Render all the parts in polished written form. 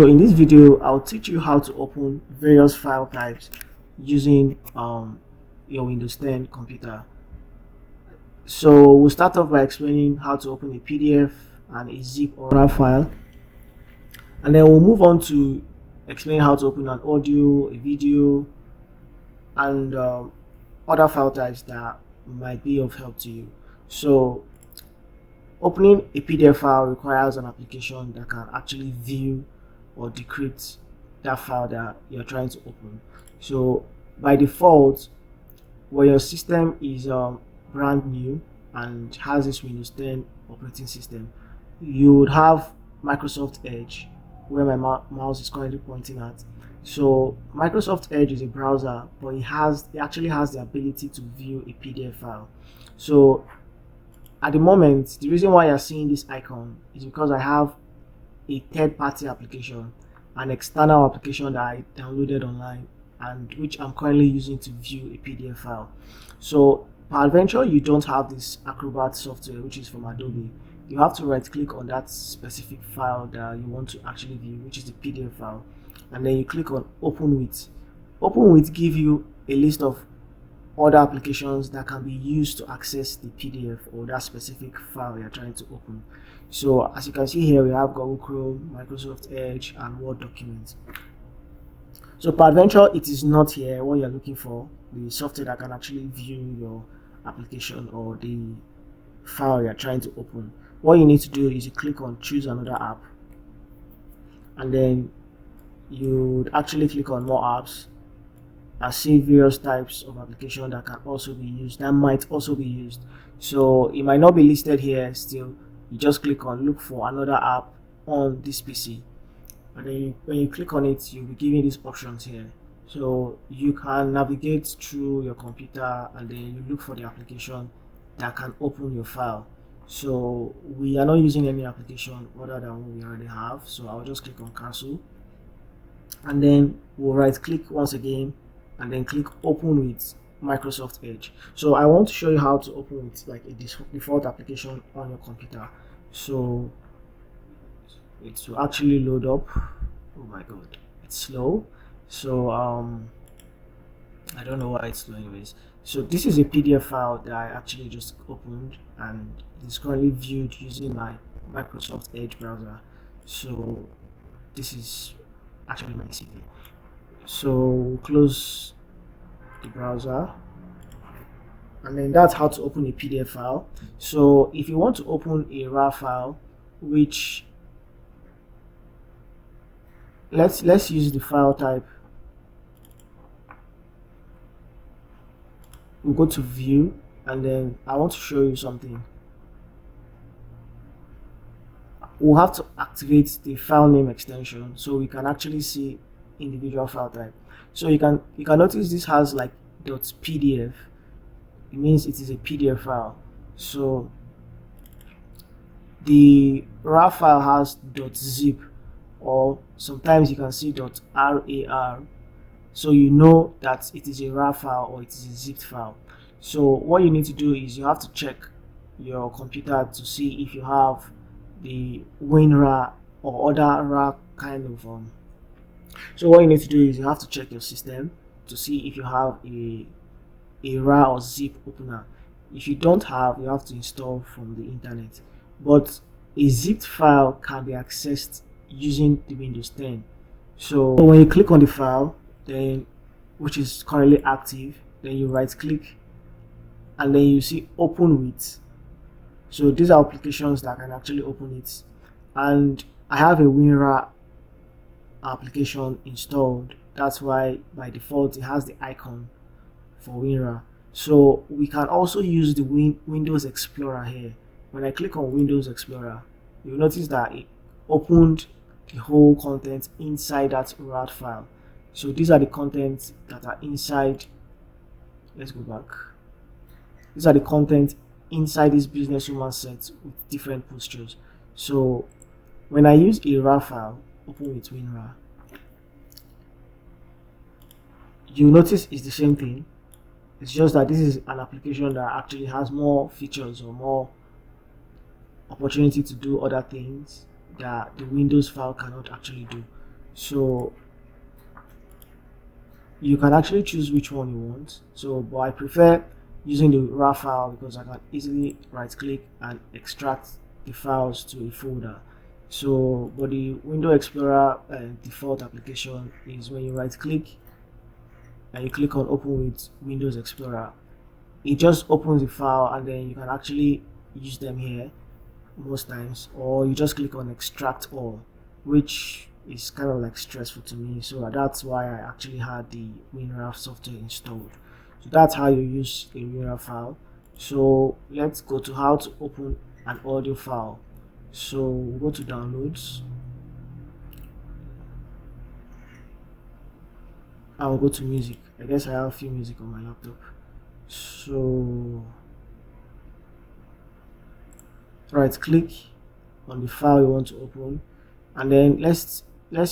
So in this video, I'll teach you how to open various file types using your Windows 10 computer. So we'll start off by explaining how to open a PDF and a zip or RAR file, and then we'll move on to explain how to open an audio, a video, and other file types that might be of help to you. So opening a PDF file requires an application that can actually view or decrypt that file that you're trying to open. So by default, when your system is brand new and has this Windows 10 operating system, you would have Microsoft Edge, where my mouse is currently pointing at. So Microsoft Edge is a browser, but it actually has the ability to view a PDF file. So at the moment, the reason why you're seeing this icon is because I have a third-party application, an external application that I downloaded online and which I'm currently using to view a PDF file. So peradventure you don't have this Acrobat software, which is from Adobe, you have to right-click on that specific file that you want to actually view, which is the PDF file, and then you click on Open With. Open With gives you a list of other applications that can be used to access the PDF or that specific file you're trying to open. So as you can see here, we have Google Chrome, Microsoft Edge, and Word documents. So peradventure it is not here what you're looking for, the software that can actually view your application or the file you're trying to open. What you need to do is you click on choose another app, and then you would actually click on more apps and see various types of application that can also be used, that might also be used. So it might not be listed here still. You just click on look for another app on this PC, and then when you click on it, you'll be given these options here. So you can navigate through your computer and then you look for the application that can open your file. So we are not using any application other than what we already have, so I'll just click on cancel, and then we'll right click once again and then click open with Microsoft Edge. So I want to show you how to open with like a default application on your computer. So it will actually load up. Oh my god, it's slow. So I don't know why it's slow anyways. So this is a PDF file that I actually just opened, and it's currently viewed using my Microsoft Edge browser. So this is actually my CV. So we'll close the browser, and then that's how to open a PDF file. So if you want to open a RAR file, which let's use the file type. We'll go to view, and then I want to show you something. We'll have to activate the file name extension so we can actually see individual file type. So you can notice this has like .pdf. It means it is a PDF file. So the RAR file has .zip, or sometimes you can see .rar, so you know that it is a RAR file or it is a zipped file. So what you need to do is you have to check your computer to see if you have the WinRAR or other RAR kind of so what you need to do is you have to check your system to see if you have a RAR or zip opener. If you don't have, you have to install from the internet, but a zipped file can be accessed using the Windows 10. So when you click on the file, then which is currently active, then you right click and then you see open with. So these are applications that can actually open it, and I have a WinRAR application installed. That's why by default it has the icon for WinRAR. So we can also use the Windows Explorer here. When I click on Windows Explorer, you'll notice that it opened the whole content inside that RAR file. So these are the contents that are inside. Let's go back. These are the content inside this businesswoman set with different postures. So when I use a RAR file, open with WinRAR, you notice it's the same thing. It's just that this is an application that actually has more features or more opportunity to do other things that the Windows file cannot actually do. So you can actually choose which one you want. So, but I prefer using the RAW file because I can easily right click and extract the files to a folder. So, but the Windows Explorer default application is when you right click and you click on open with Windows Explorer, it just opens the file and then you can actually use them here most times, or you just click on extract all, which is kind of like stressful to me, so that's why I actually had the WinRAR software installed. So that's how you use a WinRAR file. So let's go to how to open an audio file. So we'll go to downloads, I'll go to music. I guess I have a few music on my laptop. So right click on the file you want to open, and then let's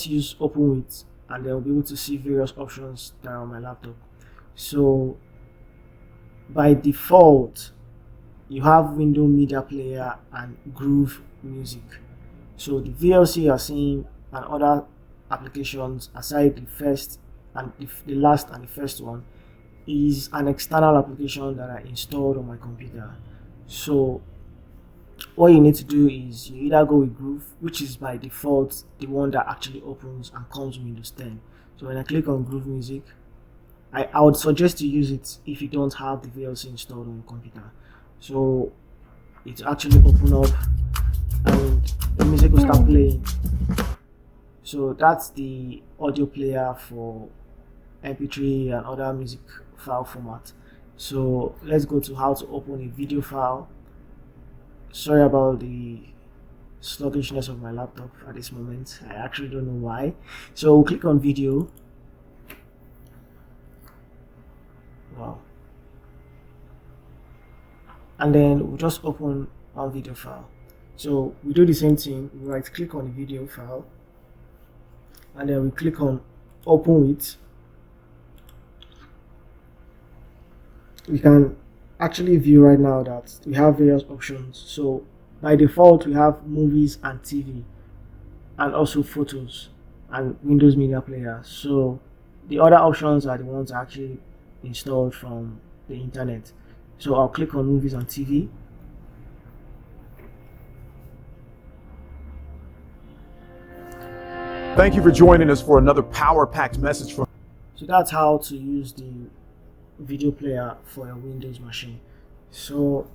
use open with, and then we'll be able to see various options that are on my laptop. So by default you have Windows Media Player and Groove Music. So the VLC you are seeing and other applications aside the first and the last and the first one is an external application that I installed on my computer. So what you need to do is you either go with Groove, which is by default the one that actually opens and comes with Windows 10. So when I click on Groove Music, I would suggest to use it if you don't have the VLC installed on your computer. So it actually open up and the music will start playing. So that's the audio player for MP3 and other music file format. So let's go to how to open a video file. Sorry about the sluggishness of my laptop at this moment. I actually don't know why. So we'll click on video. Wow. And then we'll just open our video file. So we do the same thing. We right click on the video file and then we click on open with. We can actually view right now that we have various options. So by default we have movies and TV and also photos and Windows Media Player. So the other options are the ones actually installed from the internet. So I'll click on movies and TV. Thank you for joining us for another power-packed message from. So that's how to use the video player for your Windows machine. So